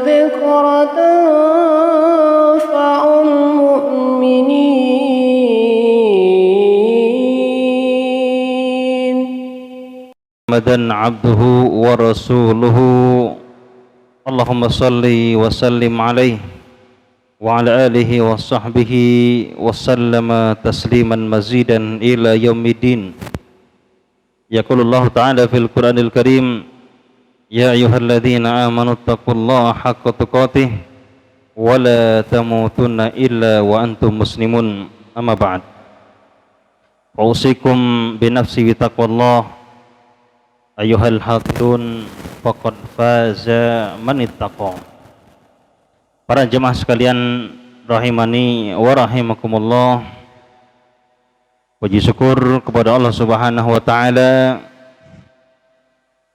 الذكر تنفع المؤمنين محمدًا عبده ورسوله اللهم صل وسلم عليه وعلى آله وصحبه وسلم تسليما مزيدا إلى يوم الدين. يقول الله تعالى في القرآن الكريم يا أيها الذين آمنوا اتقوا الله حق تقاته ولا تموتن إلا وأنتم مسلمون. أما بعد أوصيكم بنفسي بتقوى الله أيها الحاضرون faqad faza man ittaqa. Para jemaah sekalian rahimani wa rahimakumullah, puji syukur kepada Allah Subhanahu wa taala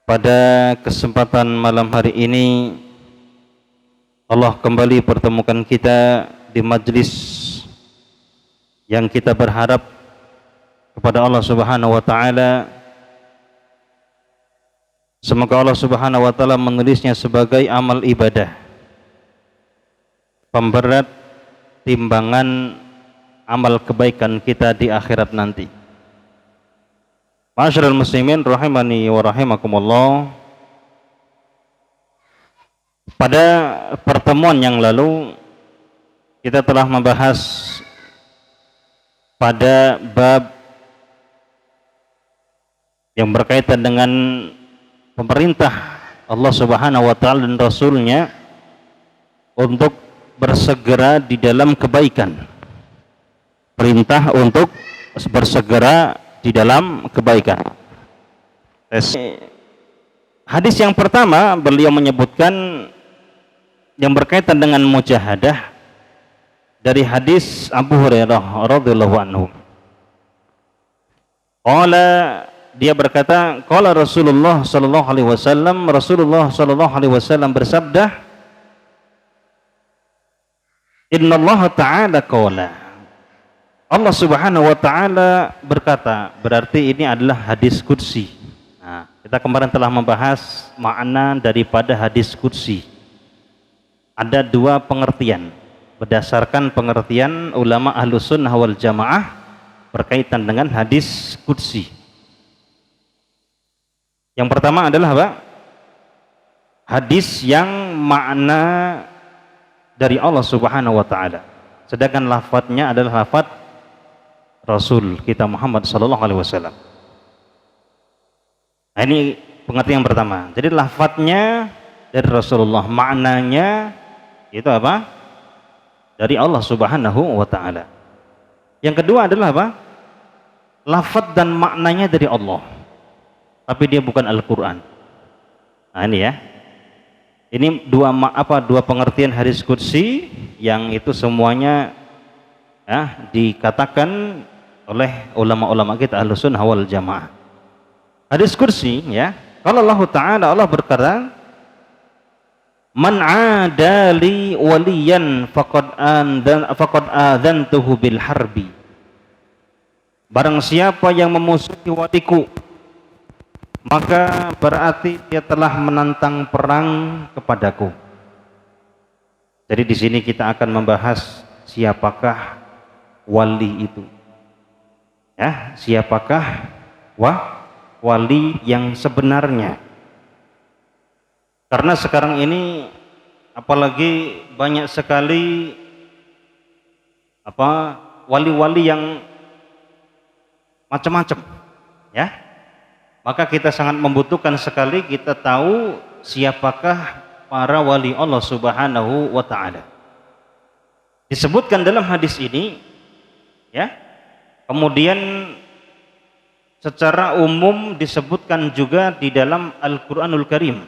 pada kesempatan malam hari ini Allah kembali pertemukan kita di majlis yang kita berharap kepada Allah Subhanahu wa taala semoga Allah Subhanahu wa taala menulisnya sebagai amal ibadah, pemberat timbangan amal kebaikan kita di akhirat nanti. Ma'asyiral muslimin rahimani wa rahimakumullah. Pada pertemuan yang lalu kita telah membahas pada bab yang berkaitan dengan pemerintah Allah Subhanahu wa taala dan Rasulnya untuk bersegera di dalam kebaikan. Perintah untuk bersegera di dalam kebaikan. Hadis yang pertama beliau menyebutkan yang berkaitan dengan mujahadah dari hadis Abu Hurairah radhiyallahu anhu. Dia berkata, qala Rasulullah sallallahu alaihi wasallam, Rasulullah sallallahu alaihi wasallam bersabda, innallaha ta'ala qala. Allah Subhanahu wa taala berkata, berarti ini adalah hadis qudsi. Nah, kita kemarin telah membahas makna daripada hadis qudsi. Ada dua pengertian berdasarkan pengertian ulama Ahlus Sunnah wal Jamaah berkaitan dengan hadis qudsi. Yang pertama adalah apa? Hadis yang makna dari Allah Subhanahu wa taala. Sedangkan lafadznya adalah lafadz Rasul kita Muhammad sallallahu alaihi wasallam. Nah, ini pengertian yang pertama. Jadi lafadznya dari Rasulullah, maknanya itu apa? Dari Allah Subhanahu wa taala. Yang kedua adalah apa? Lafadz dan maknanya dari Allah, tapi dia bukan Al-Quran. Nah ini ya, ini dua pengertian hadis qudsi yang itu semuanya ya, dikatakan oleh ulama-ulama kita Ahlus Sunnah wal Jamaah. Hadis qudsi ya, kalau Allah Ta'ala, Allah berkata, man adali waliyan faqad adzantuhu bil harbi. Barang siapa yang memusuhi waliku, maka berarti dia telah menantang perang kepadaku. Jadi di sini kita akan membahas siapakah wali itu. Ya, siapakah wali yang sebenarnya? Karena sekarang ini apalagi banyak sekali wali-wali yang macam-macam, ya. Maka kita sangat membutuhkan sekali kita tahu siapakah para wali Allah Subhanahu wa taala. Disebutkan dalam hadis ini ya. Kemudian secara umum disebutkan juga di dalam Al-Qur'anul Karim.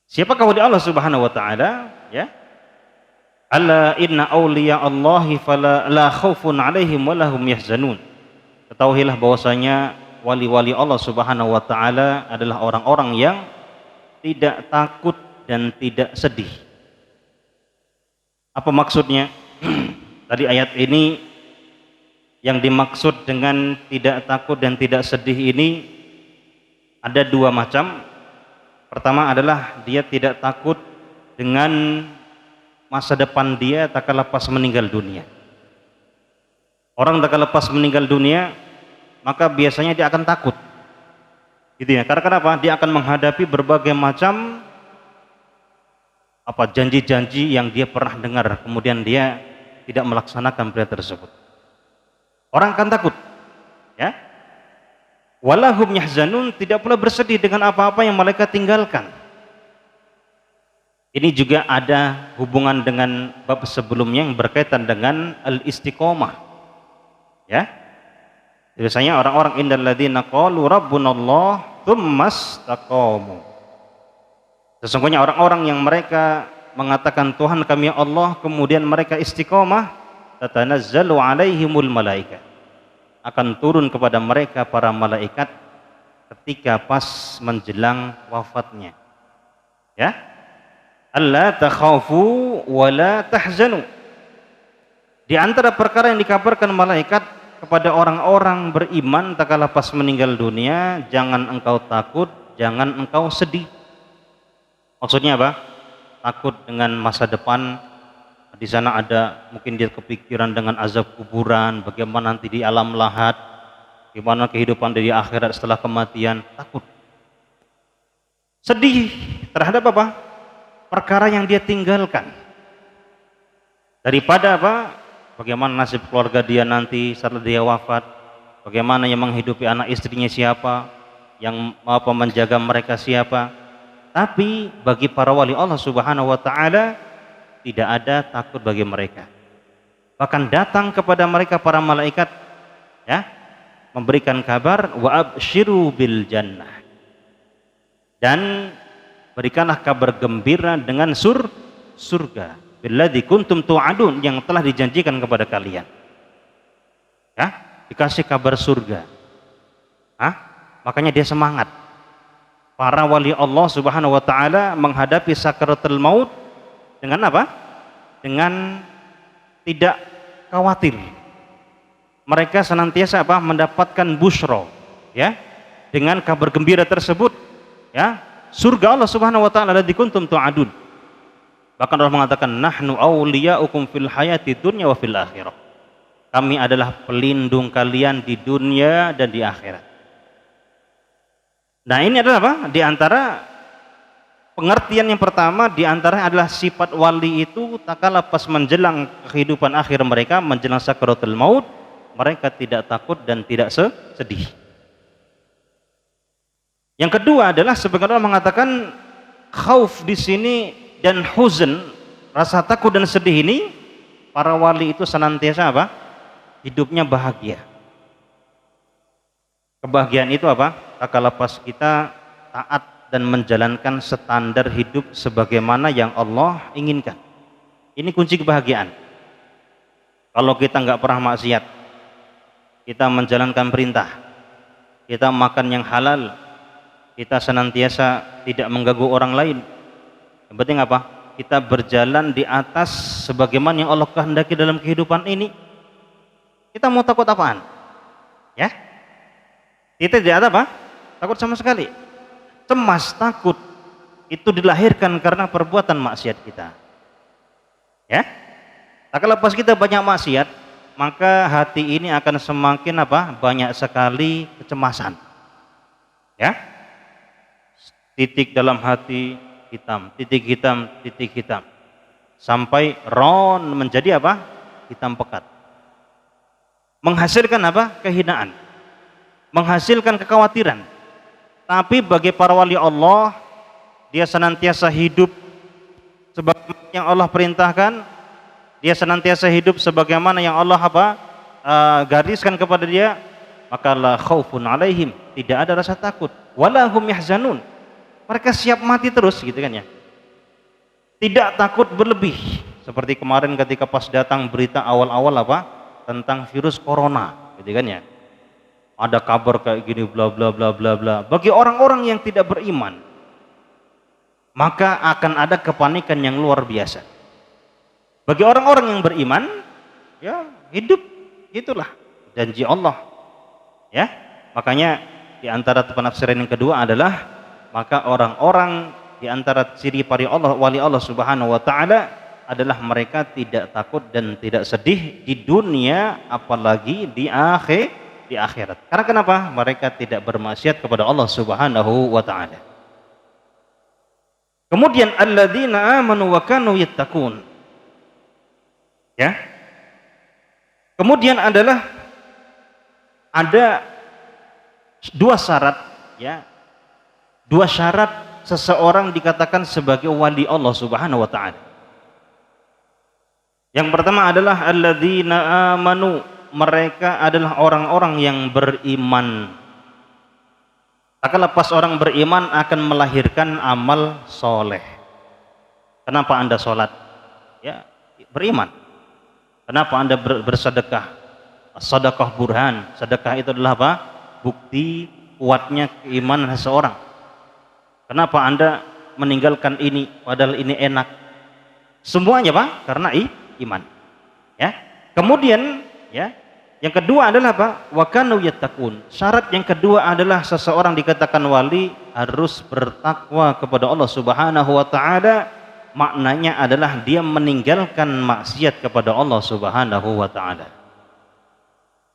Siapakah wali Allah Subhanahu wa taala ya? Alla inna awliya Allahi fala la khaufun 'alaihim wa lahum yahzanun. Ketahuilah bahwasanya wali-wali Allah Subhanahu wa taala adalah orang-orang yang tidak takut dan tidak sedih. Apa maksudnya? Tadi ayat ini yang dimaksud dengan tidak takut dan tidak sedih ini ada dua macam. Pertama adalah dia tidak takut dengan masa depan dia tatkala lepas meninggal dunia. Orang tatkala lepas meninggal dunia, maka biasanya dia akan takut. Gitu ya. Karena kenapa? Dia akan menghadapi berbagai macam janji-janji yang dia pernah dengar, kemudian dia tidak melaksanakan perintah tersebut. Orang akan takut, ya. Walahum yahzanun, tidak pula bersedih dengan apa-apa yang mereka tinggalkan. Ini juga ada hubungan dengan bab sebelumnya yang berkaitan dengan al-istiqomah, ya. Biasanya orang-orang innal ladzina qalu rabbunallah tsumastaqamu. Sesungguhnya orang-orang yang mereka mengatakan Tuhan kami Allah, kemudian mereka istiqomah, tatanazzalu alaihimul malaika, akan turun kepada mereka para malaikat ketika pas menjelang wafatnya, ya. Alla takhafu wa la tahzanu. Di antara perkara yang dikabarkan malaikat kepada orang-orang beriman tatkala pas meninggal dunia, jangan engkau takut, jangan engkau sedih. Maksudnya apa? Takut dengan masa depan. Di sana ada mungkin dia kepikiran dengan azab kuburan, bagaimana nanti di alam lahat, gimana kehidupan di akhirat setelah kematian. Takut, sedih terhadap apa? Perkara yang dia tinggalkan. Daripada apa? Bagaimana nasib keluarga dia nanti setelah dia wafat, bagaimana yang menghidupi anak istrinya siapa, yang menjaga mereka siapa. Tapi bagi para wali Allah Subhanahu wa taala tidak ada takut bagi mereka. Bahkan datang kepada mereka para malaikat, ya, memberikan kabar wa absyiru bil jannah. Dan berikanlah kabar gembira dengan surga. Billadzi kuntum tu'adun, yang telah dijanjikan kepada kalian. Ya, dikasih kabar surga. Makanya dia semangat. Para wali Allah Subhanahu wa taala menghadapi sakaratul maut dengan apa? Dengan tidak khawatir. Mereka senantiasa apa? Mendapatkan busyra, ya, dengan kabar gembira tersebut, ya, surga Allah Subhanahu wa taala alladzi kuntum tu'adun. Bahkan Allah mengatakan nahnu awliya'ukum fil hayati dunya wa fil akhirah. Kami adalah pelindung kalian di dunia dan di akhirat. Nah, ini adalah apa? Di antara pengertian yang pertama, di antara adalah sifat wali itu tatkala pas menjelang kehidupan akhir mereka, menjelang sakaratul maut, mereka tidak takut dan tidak sedih. Yang kedua adalah sebagaimana mengatakan khauf di sini dan huzn, rasa takut dan sedih ini, para wali itu senantiasa apa? Hidupnya bahagia. Kebahagiaan itu apa? Tatkala pas kita taat dan menjalankan standar hidup sebagaimana yang Allah inginkan. Ini kunci kebahagiaan. Kalau kita nggak pernah maksiat, kita menjalankan perintah, kita makan yang halal, kita senantiasa tidak mengganggu orang lain. Yang penting apa? Kita berjalan di atas sebagaimana yang Allah kehendaki dalam kehidupan ini. Kita mau takut apaan? Ya? Kita tidak ada apa? Takut sama sekali. Cemas, takut itu dilahirkan karena perbuatan maksiat kita. Ya? Kalau pas kita banyak maksiat, maka hati ini akan semakin apa? Banyak sekali kecemasan. Ya? Titik dalam hati hitam, titik hitam, titik hitam. Sampai ron menjadi apa? Hitam pekat. Menghasilkan apa? Kehinaan. Menghasilkan kekhawatiran. Tapi bagi para wali Allah, dia senantiasa hidup sebagaimana yang Allah perintahkan, dia senantiasa hidup sebagaimana yang Allah gariskan kepada dia, maka la khaufun alaihim, tidak ada rasa takut, wala hum yahzanun, mereka siap mati terus, gitu kan ya, tidak takut berlebih. Seperti kemarin ketika pas datang berita awal-awal tentang virus corona, gitu kan ya, ada kabar kayak gini bla bla bla bla bla. Bagi orang-orang yang tidak beriman, maka akan ada kepanikan yang luar biasa. Bagi orang-orang yang beriman, ya hidup itulah janji Allah. Ya, makanya di antara penafsiran yang kedua adalah maka orang-orang di antara ciri para Allah, wali Allah Subhanahu wa taala adalah mereka tidak takut dan tidak sedih di dunia apalagi di akhirat. Karena kenapa? Mereka tidak bermaksiat kepada Allah Subhanahu wa taala. Kemudian alladzina amanu wa kanu yattaqun. Ya. Kemudian adalah ada dua syarat, ya. Dua syarat seseorang dikatakan sebagai wali Allah Subhanahu wa taala. Yang pertama adalah alladzina amanu, mereka adalah orang-orang yang beriman. Maka lepas orang beriman akan melahirkan amal soleh. Kenapa Anda sholat? Ya, beriman. Kenapa Anda bersedekah? Sedekah burhan. Sedekah itu adalah apa? Bukti kuatnya keimanan seseorang. Kenapa Anda meninggalkan ini padahal ini enak? Semuanya Pak, karena iman. Ya. Kemudian, ya, yang kedua adalah apa? Wa kanu yattaqun. Syarat yang kedua adalah seseorang dikatakan wali harus bertakwa kepada Allah Subhanahu wa taala. Maknanya adalah dia meninggalkan maksiat kepada Allah Subhanahu wa taala.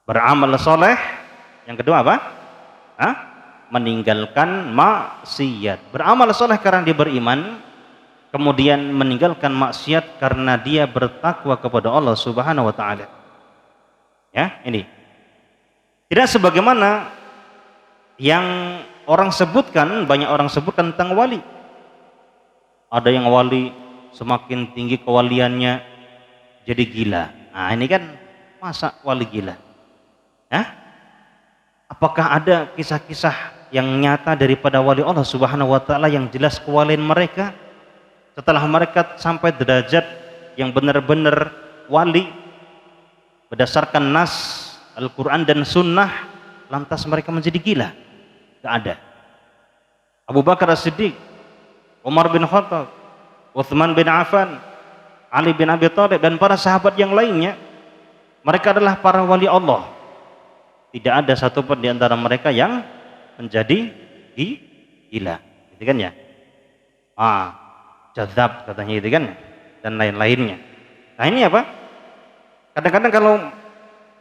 Beramal soleh. Yang kedua apa? Meninggalkan maksiat. Beramal soleh karena dia beriman, kemudian meninggalkan maksiat karena dia bertakwa kepada Allah Subhanahu wa taala. Ya, ini tidak sebagaimana yang orang sebutkan, banyak orang sebutkan tentang wali. Ada yang wali semakin tinggi kewaliannya jadi gila. Nah ini kan masa wali gila? Ya? Apakah ada kisah-kisah yang nyata daripada wali Allah Subhanahu wa taala yang jelas kewalian mereka setelah mereka sampai derajat yang benar-benar wali berdasarkan nas Al-Quran dan Sunnah, lantas mereka menjadi gila? Tidak ada. Abu Bakar As-Siddiq, Umar bin Khattab, Uthman bin Affan, Ali bin Abi Thalib, dan para sahabat yang lainnya, mereka adalah para wali Allah. Tidak ada satupun di antara mereka yang menjadi gila, gitu kan ya? Jadzab katanya, itu kan, dan lain-lainnya. Nah ini apa? Kadang-kadang kalau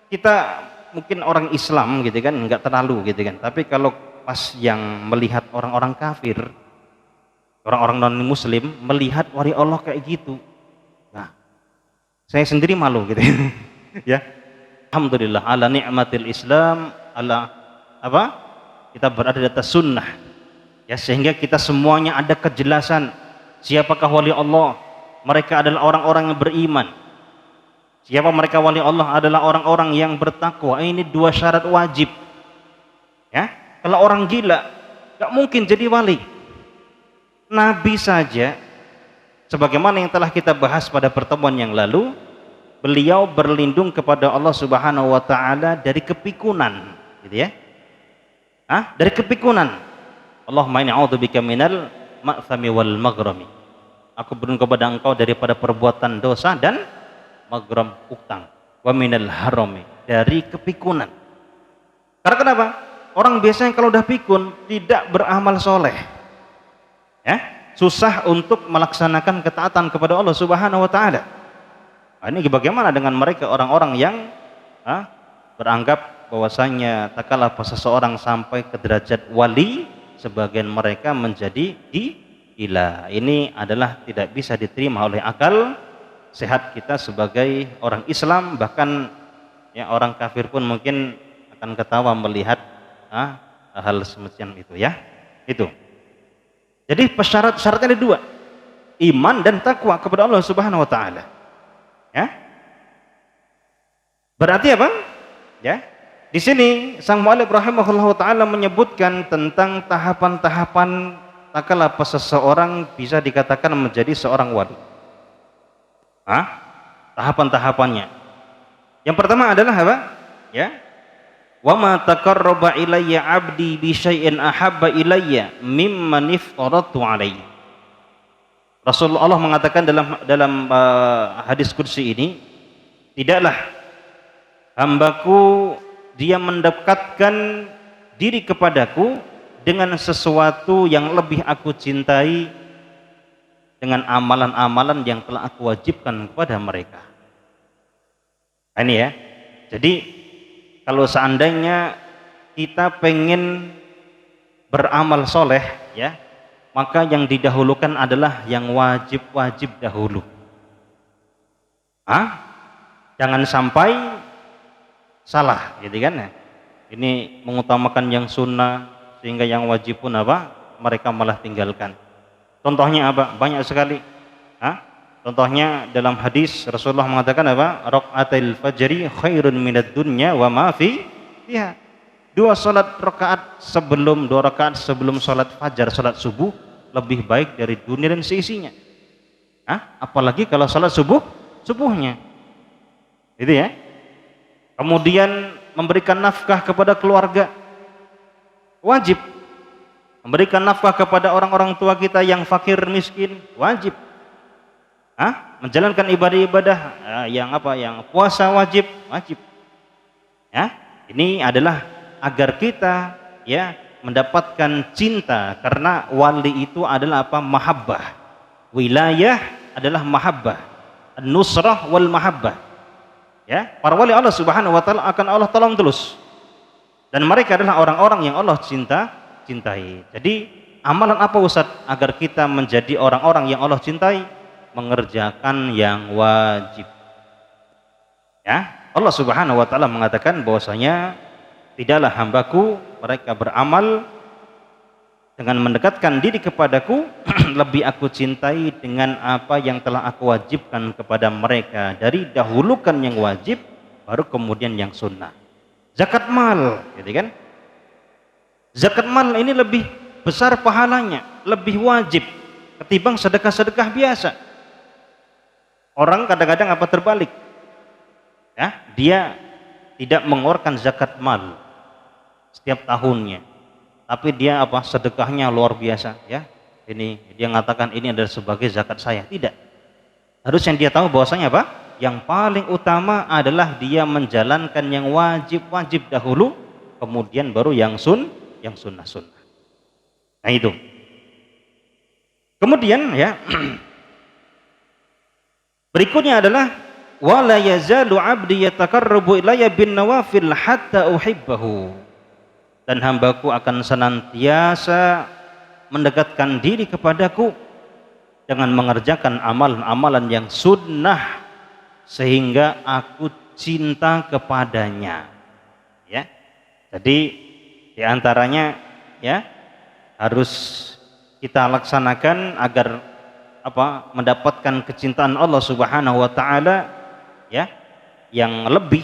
kita mungkin orang Islam gitu kan nggak terlalu gitu kan, tapi kalau pas yang melihat orang-orang kafir, orang-orang non muslim melihat wali Allah kayak gitu, nah saya sendiri malu gitu ya. Alhamdulillah ala ni'matil Islam, ala apa? Kita berada di atas sunnah ya, sehingga kita semuanya ada kejelasan siapakah wali Allah. Mereka adalah orang-orang yang beriman. Siapa mereka wali Allah? Adalah orang-orang yang bertakwa. Ini dua syarat wajib. Ya, kalau orang gila nggak mungkin jadi wali. Nabi saja, sebagaimana yang telah kita bahas pada pertemuan yang lalu, beliau berlindung kepada Allah Subhanahu wa taala dari kepikunan, gitu ya. Dari kepikunan. Allahumma inni a'udzubika minal ma'tsami wal maghrami. Aku berlindung kepada Engkau daripada perbuatan dosa dan maghram, utang, wa minal harami, dari kepikunan. Karena kenapa? Orang biasanya kalau udah pikun tidak beramal soleh, ya, susah untuk melaksanakan ketaatan kepada Allah Subhanahu wa taala. Ini bagaimana dengan mereka orang-orang yang beranggap bahwasanya tak kalah seseorang sampai ke derajat wali, sebagian mereka menjadi gila. Ini adalah tidak bisa diterima oleh akal sehat kita sebagai orang Islam. Bahkan ya orang kafir pun mungkin akan ketawa melihat hal semacam itu ya. Itu. Jadi syaratnya ada dua, iman dan takwa kepada Allah Subhanahu wa taala. Ya. Berarti apa? Ya. Di sini sang mu'allif rahimahullahu taala menyebutkan tentang tahapan-tahapan tak kala seseorang bisa dikatakan menjadi seorang wali. Tahapan-tahapannya. Yang pertama adalah apa? Ya. Wa ma taqarraba ilayya 'abdi bi syai'in ahabba ilayya mimman iftaratu 'alaihi. Rasulullah mengatakan dalam hadis qudsi ini, tidaklah hambaku dia mendekatkan diri kepadaku dengan sesuatu yang lebih aku cintai dengan amalan-amalan yang telah aku wajibkan kepada mereka. Nah, ini ya. Jadi kalau seandainya kita pengen beramal soleh ya, maka yang didahulukan adalah yang wajib-wajib dahulu. Jangan sampai salah, gitu kan ya. Ini mengutamakan yang sunnah sehingga yang wajib pun mereka malah tinggalkan. Contohnya banyak sekali. Contohnya dalam hadis Rasulullah mengatakan raqatul fajri khairun minad dunya wa ma fiha. Dua rakaat sebelum salat fajar, salat subuh lebih baik dari dunia dan seisinya. Apalagi kalau salat subuhnya. Itu ya. Kemudian memberikan nafkah kepada keluarga, wajib. Memberikan nafkah kepada orang-orang tua kita yang fakir miskin, wajib. Menjalankan ibadah-ibadah yang puasa wajib. Ya, ini adalah agar kita mendapatkan cinta, karena wali itu adalah mahabbah. Wilayah adalah mahabbah, an-nusrah wal mahabbah. Ya, para wali Allah Subhanahu wa taala akan Allah tolong terus. Dan mereka adalah orang-orang yang Allah cintai. Jadi, amalan apa Ustaz agar kita menjadi orang-orang yang Allah cintai? Mengerjakan yang wajib. Ya, Allah Subhanahu wa taala mengatakan bahwasanya tidaklah hambaku mereka beramal dengan mendekatkan diri kepadaku lebih aku cintai dengan apa yang telah aku wajibkan kepada mereka. Dari dahulukan yang wajib baru kemudian yang sunnah. Zakat mal, gitu kan? Zakat mal ini lebih besar pahalanya, lebih wajib ketimbang sedekah-sedekah biasa. Orang kadang-kadang terbalik. Ya, dia tidak mengeluarkan zakat mal setiap tahunnya. Tapi dia sedekahnya luar biasa, ya. Ini dia mengatakan ini adalah sebagai zakat saya. Tidak. Harusnya dia tahu bahwasanya yang paling utama adalah dia menjalankan yang wajib-wajib dahulu, kemudian baru yang sunnah-sunnah. Nah itu. Kemudian ya berikutnya adalah wala yazalu 'abdi yataqarrabu ilayya bin nawafil hatta uhibbahu. Dan hambaku akan senantiasa mendekatkan diri kepadaku dengan mengerjakan amalan-amalan yang sunnah sehingga aku cinta kepadanya. Ya. Jadi diantaranya harus kita laksanakan agar mendapatkan kecintaan Allah Subhanahu wa taala yang lebih,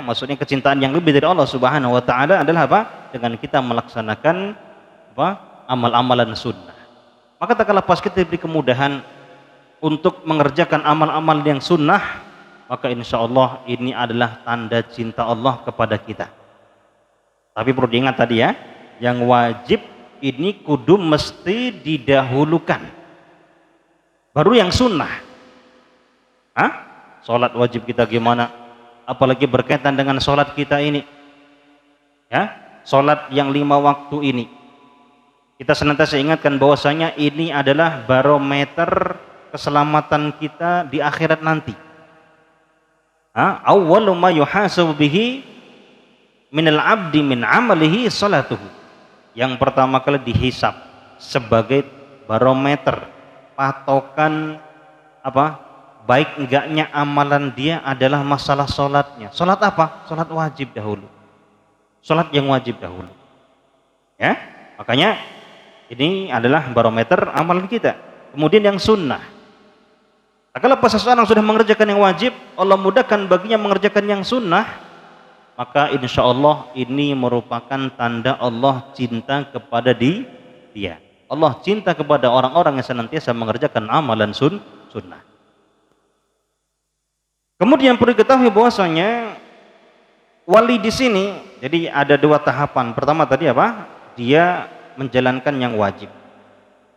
maksudnya kecintaan yang lebih dari Allah Subhanahu wa taala adalah dengan kita melaksanakan amal-amalan sunnah. Maka tak lepas kita diberi kemudahan untuk mengerjakan amal-amal yang sunnah, maka insya Allah ini adalah tanda cinta Allah kepada kita. Tapi perlu diingat tadi yang wajib ini kudu mesti didahulukan. Baru yang sunnah. Sholat wajib kita gimana? Apalagi berkaitan dengan sholat kita ini. Sholat yang 5 waktu ini. Kita senantiasa ingatkan bahwasanya ini adalah barometer keselamatan kita di akhirat nanti. Awwalu ma yuhasabu bihi minal abdi min amalihi sholatuhu. Yang pertama kali dihisab sebagai barometer, patokan baik enggaknya amalan dia adalah masalah sholatnya. Sholat apa? Sholat wajib dahulu. Sholat yang wajib dahulu. Ya, makanya ini adalah barometer amalan kita. Kemudian yang sunnah. Kalau pas seseorang sudah mengerjakan yang wajib, Allah mudahkan baginya mengerjakan yang sunnah, maka insya Allah ini merupakan tanda Allah cinta kepada dia. Allah cinta kepada orang-orang yang senantiasa mengerjakan amalan sunnah. Kemudian perlu diketahui bahwasanya wali di sini jadi ada 2 tahapan. Pertama tadi dia menjalankan yang wajib.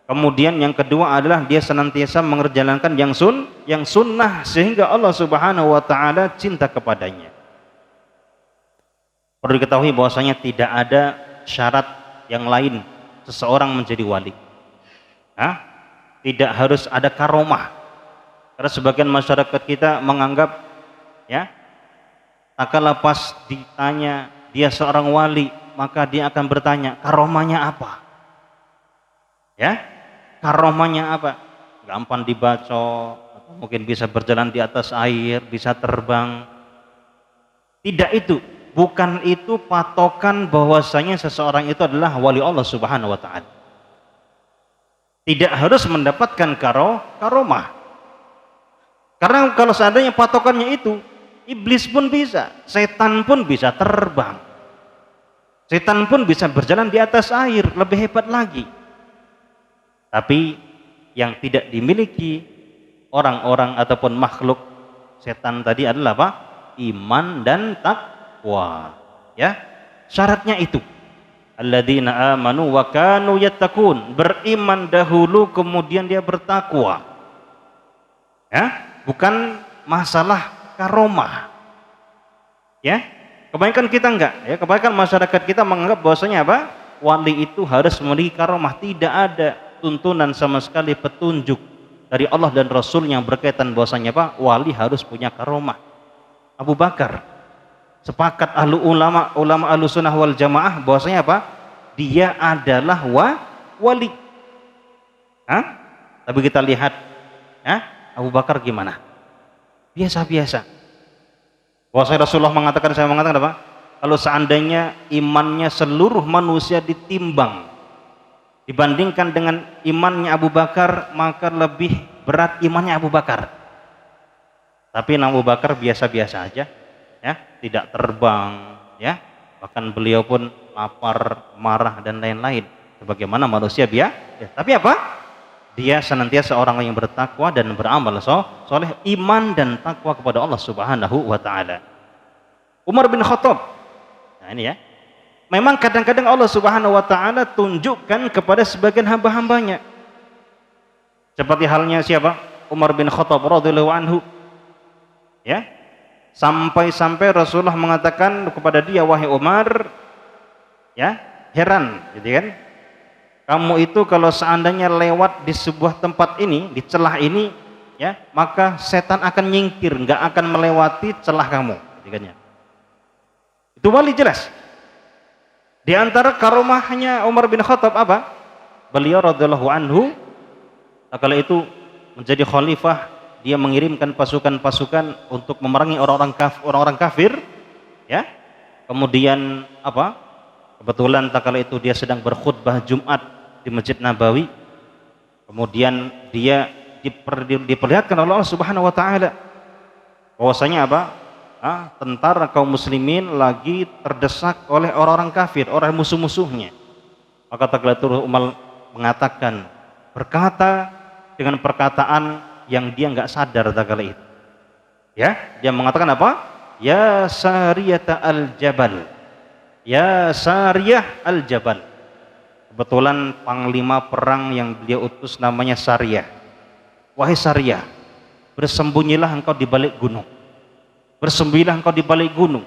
Kemudian yang kedua adalah dia senantiasa mengerjakan yang sunnah sehingga Allah Subhanahu wa taala cinta kepadanya. Perlu diketahui bahwasanya tidak ada syarat yang lain seseorang menjadi wali. Hah? Tidak harus ada karomah. Karena sebagian masyarakat kita menganggap, ya, tak kala pas ditanya dia seorang wali, maka dia akan bertanya, karomahnya apa? Ya, karomahnya apa? Gampang dibacok, atau mungkin bisa berjalan di atas air, bisa terbang. Tidak itu, bukan itu patokan bahwasanya seseorang itu adalah wali Allah Subhanahu wa taala. Tidak harus mendapatkan karomah. Karena kalau seandainya patokannya itu, iblis pun bisa, setan pun bisa terbang. Setan pun bisa berjalan di atas air, lebih hebat lagi. Tapi yang tidak dimiliki orang-orang ataupun makhluk setan tadi adalah apa? Iman dan takwa. Ya, syaratnya itu. Alladzina amanu wa kanu yattaqun, beriman dahulu kemudian dia bertakwa. Ya, bukan masalah karomah. Ya, kebanyakan kita enggak, ya, kebanyakan masyarakat kita menganggap bahwasanya apa? Wali itu harus memiliki karomah. Tidak ada tuntunan sama sekali petunjuk dari Allah dan Rasul yang berkaitan bahwasanya apa? Wali harus punya karomah. Abu Bakar sepakat ahlu ulama ahlu sunnah wal jamaah bahwasanya apa? Dia adalah wali. Hah? Tapi kita lihat, Abu Bakar gimana? Biasa-biasa. Bahwasanya Rasulullah mengatakan, saya mengatakan apa? Kalau seandainya imannya seluruh manusia ditimbang dibandingkan dengan imannya Abu Bakar, maka lebih berat imannya Abu Bakar. Tapi Abu Bakar biasa-biasa aja, ya, tidak terbang, ya, bahkan beliau pun lapar, marah dan lain-lain, sebagaimana manusia ya. Tapi apa? Dia senantiasa orang yang bertakwa dan beramal soleh, iman dan takwa kepada Allah Subhanahu wa taala. Umar bin Khattab. Nah ini ya. Memang kadang-kadang Allah Subhanahu wa taala tunjukkan kepada sebagian hamba-hambanya. Seperti halnya siapa? Umar bin Khattab radhiyallahu anhu. Ya. Sampai-sampai Rasulullah mengatakan kepada dia, wahai Umar, ya, heran, gitu kan? Kamu itu kalau seandainya lewat di sebuah tempat ini, di celah ini, ya, maka setan akan nyingkir, nggak akan melewati celah kamu, gitu kan ya? Itu wali jelas. Di antara karomahnya Umar bin Khattab apa? Beliau radhiyallahu anhu, kala itu menjadi khalifah, dia mengirimkan pasukan-pasukan untuk memerangi orang-orang kafir, ya. Kemudian apa? Kebetulan kala itu dia sedang berkhutbah Jumat di Masjid Nabawi. Kemudian dia diperlihatkan oleh Allah Subhanahu wa taala bahwasanya apa? Tentara kaum muslimin lagi terdesak oleh orang-orang kafir, orang musuh-musuhnya. Maka kala itu Umar mengatakan, berkata dengan perkataan yang dia nggak sadar kala itu. Ya, dia mengatakan apa? Ya Sariyata al-Jabal. Ya Sariyah al-Jabal. Kebetulan panglima perang yang beliau utus namanya Sariyah. Wahai Sariyah, bersembunyilah engkau di balik gunung. Bersembunyilah engkau di balik gunung.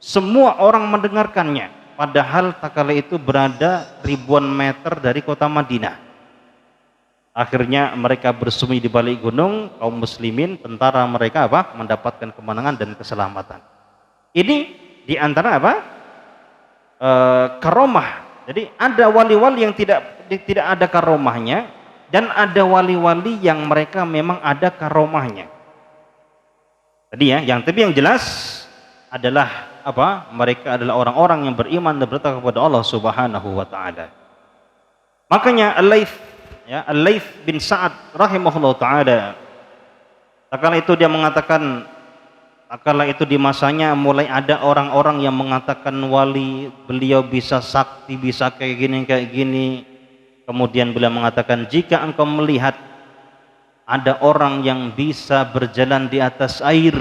Semua orang mendengarkannya, padahal tatkala itu berada ribuan meter dari kota Madinah. Akhirnya mereka bersembunyi di balik gunung, kaum muslimin, tentara mereka apa? Mendapatkan kemenangan dan keselamatan. Ini di antara apa? Karomah. Jadi ada wali-wali yang tidak ada karomahnya, dan ada wali-wali yang mereka memang ada karomahnya. Tadi ya, tapi yang jelas adalah apa? Mereka adalah orang-orang yang beriman dan bertakwa kepada Allah Subhanahu wa taala. Makanya Al-Laits bin Sa'ad rahimahullah taala, kala itu dia mengatakan, kala itu di masanya mulai ada orang-orang yang mengatakan wali, beliau bisa sakti, bisa kayak gini. Kemudian beliau mengatakan, jika engkau melihat ada orang yang bisa berjalan di atas air,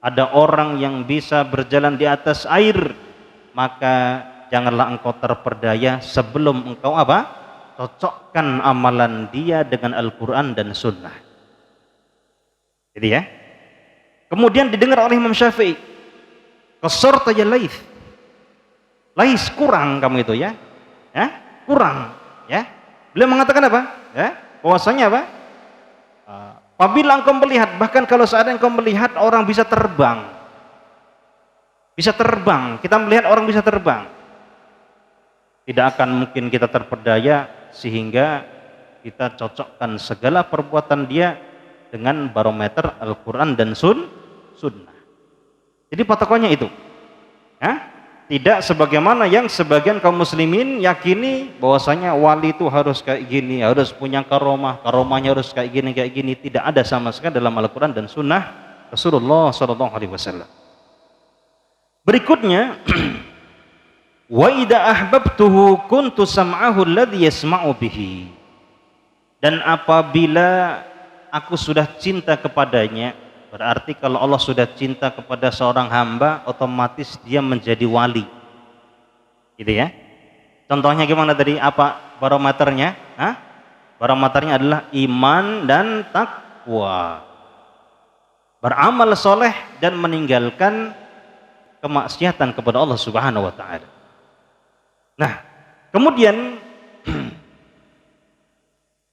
ada orang yang bisa berjalan di atas air, maka janganlah engkau terperdaya sebelum engkau apa? Cocokkan amalan dia dengan Al-Quran dan Sunnah. Jadi ya. Kemudian didengar oleh Imam Syafi'i, qasorta ya Laits, kurang kamu itu ya. ya, kurang, ya. Beliau mengatakan apa? Ya, bahwasanya apa? Apabila engkau melihat, bahkan kalau seandainya engkau melihat orang bisa terbang, kita melihat orang bisa terbang, tidak akan mungkin kita terpedaya sehingga kita cocokkan segala perbuatan dia dengan barometer Al-Quran dan Sunnah. Jadi patokannya itu, ya? Tidak sebagaimana yang sebagian kaum muslimin yakini bahwasanya wali itu harus kayak gini, harus punya karomahnya harus kayak gini. Tidak ada sama sekali dalam Al-Quran dan Sunnah Rasulullah SAW. Berikutnya, wa idza ahbabtuhu kuntu sam'ahu alladhi yasma'u bihi. Dan apabila aku sudah cinta kepadanya, berarti kalau Allah sudah cinta kepada seorang hamba, otomatis dia menjadi wali, gitu ya. Contohnya gimana tadi? Apa barometernya? Barometernya adalah iman dan takwa, beramal soleh dan meninggalkan kemaksiatan kepada Allah Subhanahu wa Ta'ala. Nah, kemudian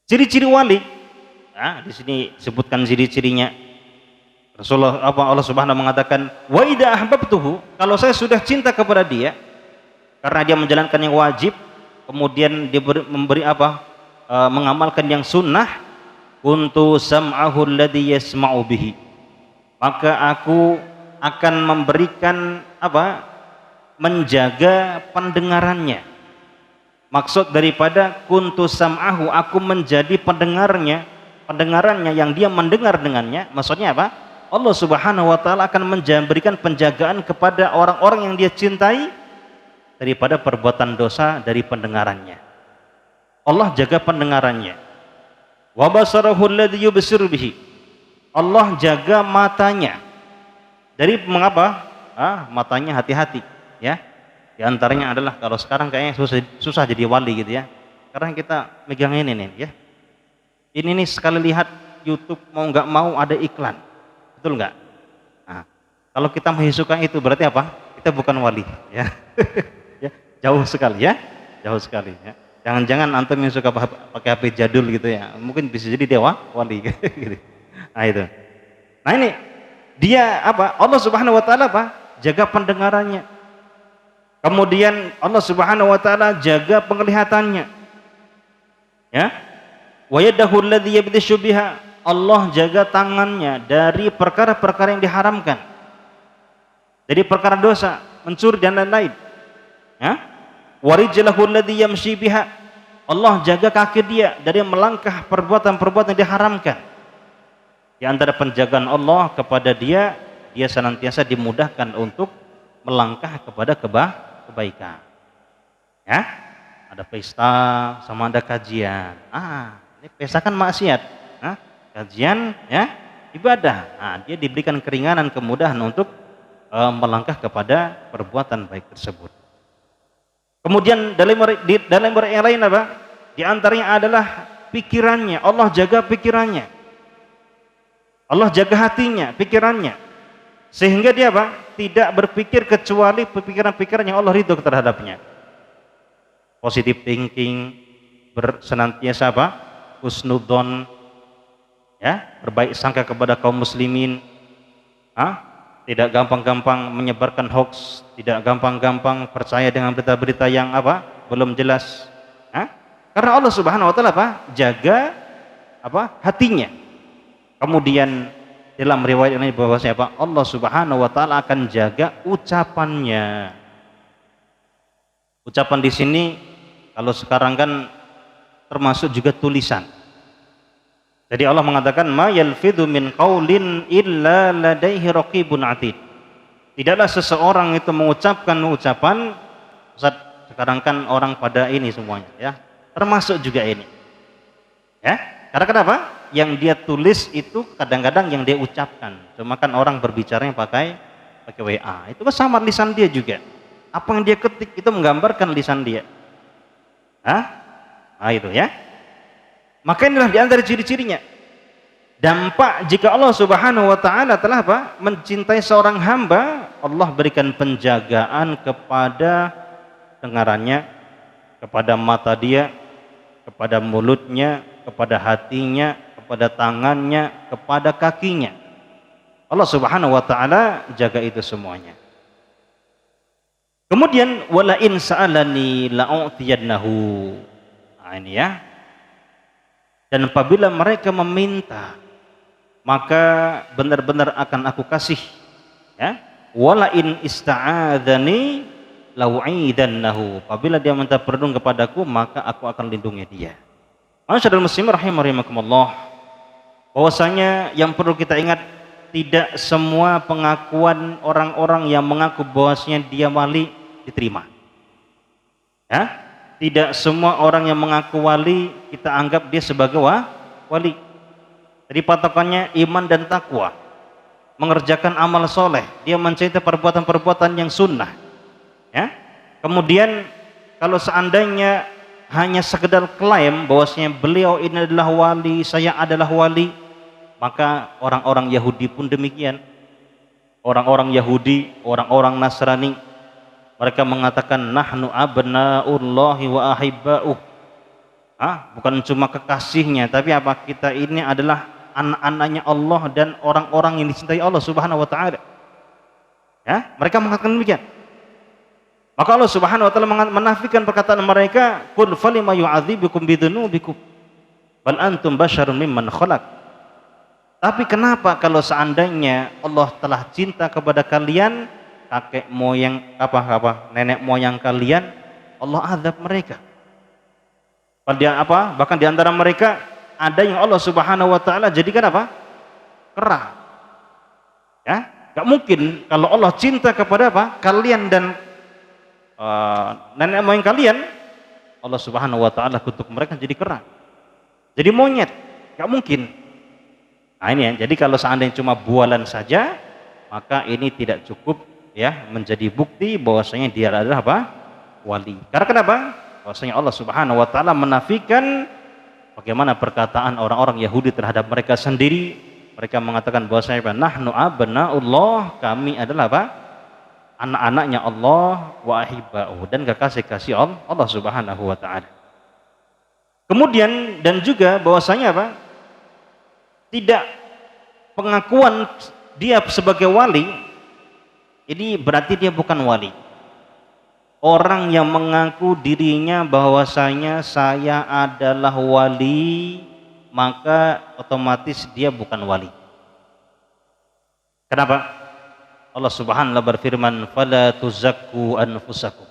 ciri-ciri wali, di sini sebutkan ciri-cirinya. Allah Subhanahu mengatakan, wa idza ahbabtuhu, kalau saya sudah cinta kepada dia karena dia menjalankan yang wajib, kemudian dia mengamalkan yang sunnah, kuntu sam'ahu alladhi yasma'u bihi, maka aku akan memberikan menjaga pendengarannya. Maksud daripada kuntu sam'ahu, aku menjadi pendengarannya yang dia mendengar dengannya, maksudnya apa? Allah Subhanahu wa Ta'ala akan memberikan penjagaan kepada orang-orang yang dia cintai daripada perbuatan dosa dari pendengarannya. Allah jaga pendengarannya. Wa basarahu alladhi yubsiru bihi, Allah jaga matanya dari mengapa? Matanya hati-hati, ya. Di antaranya adalah kalau sekarang kayaknya susah jadi wali gitu ya. Karena kita megang ini nih, ya. Ini nih sekali lihat YouTube mau nggak mau ada iklan. Betul nggak? Nah, kalau kita menghisukan itu berarti apa? Kita bukan wali, ya. Ya, jauh sekali, ya. Jauh sekali, ya. Jangan-jangan antum yang suka pakai HP jadul gitu ya. Mungkin bisa jadi dia wali gitu. Nah, itu. Nah, ini dia Allah Subhanahu wa Ta'ala jaga pendengarannya. Kemudian Allah Subhanahu wa Ta'ala jaga penglihatannya. Ya. Wa yadahu alladhi yabtishu biha, Allah jaga tangannya dari perkara-perkara yang diharamkan, dari perkara dosa, mencuri dan lain-lain. Ya. Wa rijlahu alladhi yamshi biha, Allah jaga kaki dia dari melangkah perbuatan-perbuatan yang diharamkan. Di antara penjagaan Allah kepada dia senantiasa dimudahkan untuk melangkah kepada kebaikan. Ya. Ada pesta sama ada kajian. Ini pesta kan maksiat. Kajian, ya, ibadah. Dia diberikan keringanan, kemudahan untuk melangkah kepada perbuatan baik tersebut. Kemudian dalam yang lain di antaranya adalah pikirannya. Allah jaga pikirannya. Allah jaga hatinya, pikirannya. Sehingga dia tidak berpikir kecuali pikiran-pikiran yang Allah ridho terhadapnya. Positive thinking, senantiasa husnudzon, ya, berbaik sangka kepada kaum muslimin, tidak gampang-gampang menyebarkan hoax, tidak gampang-gampang percaya dengan berita-berita yang belum jelas, karena Allah Subhanahu wa Ta'ala jaga hatinya. Kemudian dalam riwayat ini bahwasanya Allah Subhanahu wa Ta'ala akan jaga ucapannya. Ucapan di sini kalau sekarang kan termasuk juga tulisan. Jadi Allah mengatakan ma yalfidhu min qaulin illa ladaihi raqibun atid. Tidaklah seseorang itu mengucapkan ucapan, Ustaz, sekarang kan orang pada ini semuanya, ya. Termasuk juga ini. Ya. Karena kenapa? Yang dia tulis itu kadang-kadang yang dia ucapkan. Cuma kan orang berbicaranya pakai WA. Itu kan sama lisan dia juga. Apa yang dia ketik itu menggambarkan lisan dia. Nah, itu ya. Maka inilah di antara ciri-cirinya. Dampak jika Allah Subhanahu wa Ta'ala telah mencintai seorang hamba, Allah berikan penjagaan kepada dengarannya, kepada mata dia, kepada mulutnya, kepada hatinya, kepada tangannya, kepada kakinya. Allah Subhanahu wa taala jaga itu semuanya. Kemudian wala in sa'alani la'utiyannahu. Nah, ini ya. Dan apabila mereka meminta, maka benar-benar akan aku kasih, ya. Wala in ista'adzani lau'idannahu. Apabila dia minta perlindungan kepadaku, maka aku akan lindungi dia. Masyaallah muslimin rahimakumullah. Bahwasanya yang perlu kita ingat, tidak semua pengakuan orang-orang yang mengaku bahwasanya dia wali diterima. Ya, tidak semua orang yang mengaku wali kita anggap dia sebagai wali. Jadi patokannya iman dan takwa, mengerjakan amal soleh, dia mencintai perbuatan-perbuatan yang sunnah. Ya, kemudian kalau seandainya hanya sekedar klaim bahwasanya beliau ini adalah wali, saya adalah wali, maka orang-orang Yahudi pun demikian. Orang-orang Yahudi, orang-orang Nasrani, mereka mengatakan nahnu abnaullahi wa ahibba'uh. Bukan cuma kekasihnya, tapi apa? Kita ini adalah anak-anaknya Allah dan orang-orang yang dicintai Allah Subhanahu wa taala. Ya, mereka mengatakan demikian. Maka Allah Subhanahu wa taala menafikan perkataan mereka, qul falima yu'adzibukum bidzunubikum bal antum basyarun mimman khalaq. Tapi kenapa kalau seandainya Allah telah cinta kepada kalian, kakek moyang nenek moyang kalian, Allah azab mereka. Bahkan di antara mereka ada yang Allah Subhanahu wa taala jadikan kera. Ya, enggak mungkin kalau Allah cinta kepada kalian dan nenek moyang kalian, Allah Subhanahu wa taala kutuk mereka jadi kera, jadi monyet. Enggak mungkin. Nah ini ya, jadi kalau seandainya cuma bualan saja, maka ini tidak cukup ya menjadi bukti bahwasanya dia adalah wali. Karena kenapa? Bahwasanya Allah Subhanahu wa taala menafikan bagaimana perkataan orang-orang Yahudi terhadap mereka sendiri. Mereka mengatakan bahwasanya nahnu abnaullah, kami adalah anak-anaknya Allah wa ahibba'u, dan kekasih-kasih Allah Subhanahu wa taala. Kemudian dan juga bahwasanya tidak pengakuan dia sebagai wali ini berarti dia bukan wali. Orang yang mengaku dirinya bahwasanya saya adalah wali, maka otomatis dia bukan wali. Kenapa? Allah Subhanahu wa taala berfirman, fala tuzakku anfusakum.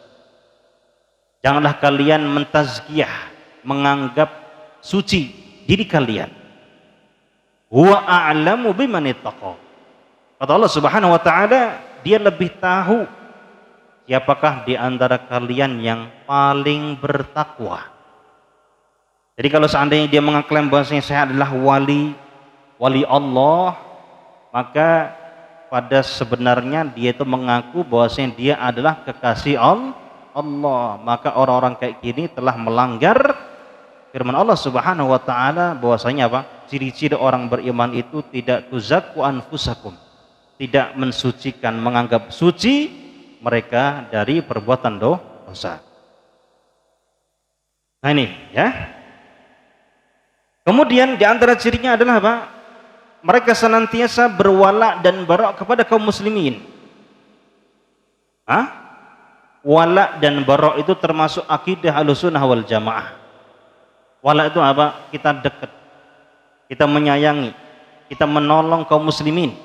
Janganlah kalian mentazkiyah, menganggap suci diri kalian. Huwa a'lamu biman ittaqa. Kata Allah Subhanahu wa taala, dia lebih tahu siapakah di antara kalian yang paling bertakwa. Jadi kalau seandainya dia mengaklaim bahwasanya saya adalah wali Allah, maka pada sebenarnya dia itu mengaku bahwasanya dia adalah kekasih Allah. Maka orang-orang kayak gini telah melanggar firman Allah Subhanahu wa taala bahwasanya ciri-ciri orang beriman itu tidak tuzakku anfusakum, tidak mensucikan, menganggap suci mereka dari perbuatan dosa. Nah ini ya. Kemudian di antara cirinya adalah mereka senantiasa berwala dan bara kepada kaum muslimin. Wala dan bara itu termasuk akidah Ahlussunnah wal Jamaah. Wala itu kita dekat, kita menyayangi, kita menolong kaum muslimin.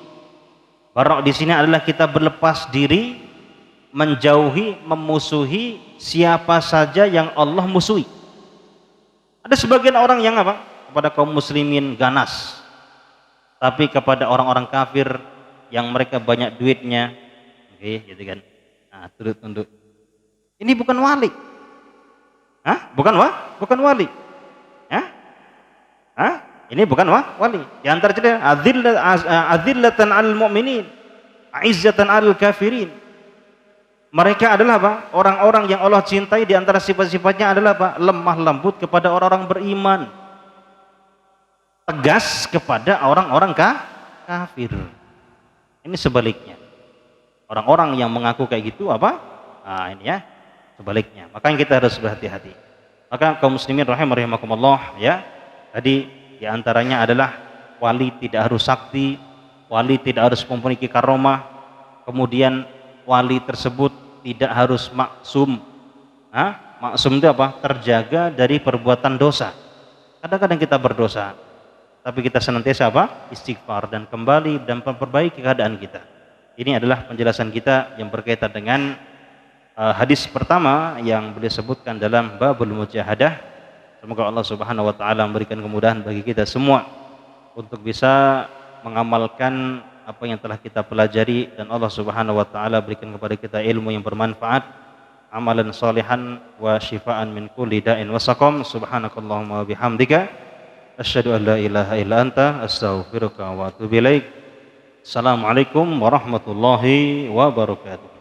Bara di sini adalah kita berlepas diri, menjauhi, memusuhi siapa saja yang Allah musuhi. Ada sebagian orang yang kepada kaum muslimin ganas, tapi kepada orang-orang kafir yang mereka banyak duitnya, gitu kan, tunduk. Ini bukan wali. Bukan wali. Ini bukan wali. Di antara cerita adzillatan 'alal mu'minin, 'izzatan 'alal kafirin. Mereka adalah orang-orang yang Allah cintai. Di antara sifat-sifatnya adalah lemah lembut kepada orang-orang beriman, tegas kepada orang-orang kafir. Ini sebaliknya. Orang-orang yang mengaku kayak gitu ini ya, sebaliknya. Makanya kita harus berhati-hati. Maka kaum muslimin rahimakumullah, ya, tadi diantaranya adalah wali tidak harus sakti, wali tidak harus memiliki karomah, kemudian wali tersebut tidak harus maksum. Maksum itu apa? Terjaga dari perbuatan dosa. Kadang-kadang kita berdosa, tapi kita senantiasa apa? Istighfar dan kembali dan memperbaiki keadaan kita. Ini adalah penjelasan kita yang berkaitan dengan hadis pertama yang beliau sebutkan dalam babul mujahadah. Semoga Allah Subhanahu wa taala memberikan kemudahan bagi kita semua untuk bisa mengamalkan apa yang telah kita pelajari, dan Allah Subhanahu wa taala berikan kepada kita ilmu yang bermanfaat, amalan salihan wa syifaan min kulli da'in wa saqam. Subhanakallahumma wa bihamdika asyhadu an la ilaha illa anta astaghfiruka wa atubu ilaik. Assalamualaikum warahmatullahi wabarakatuh.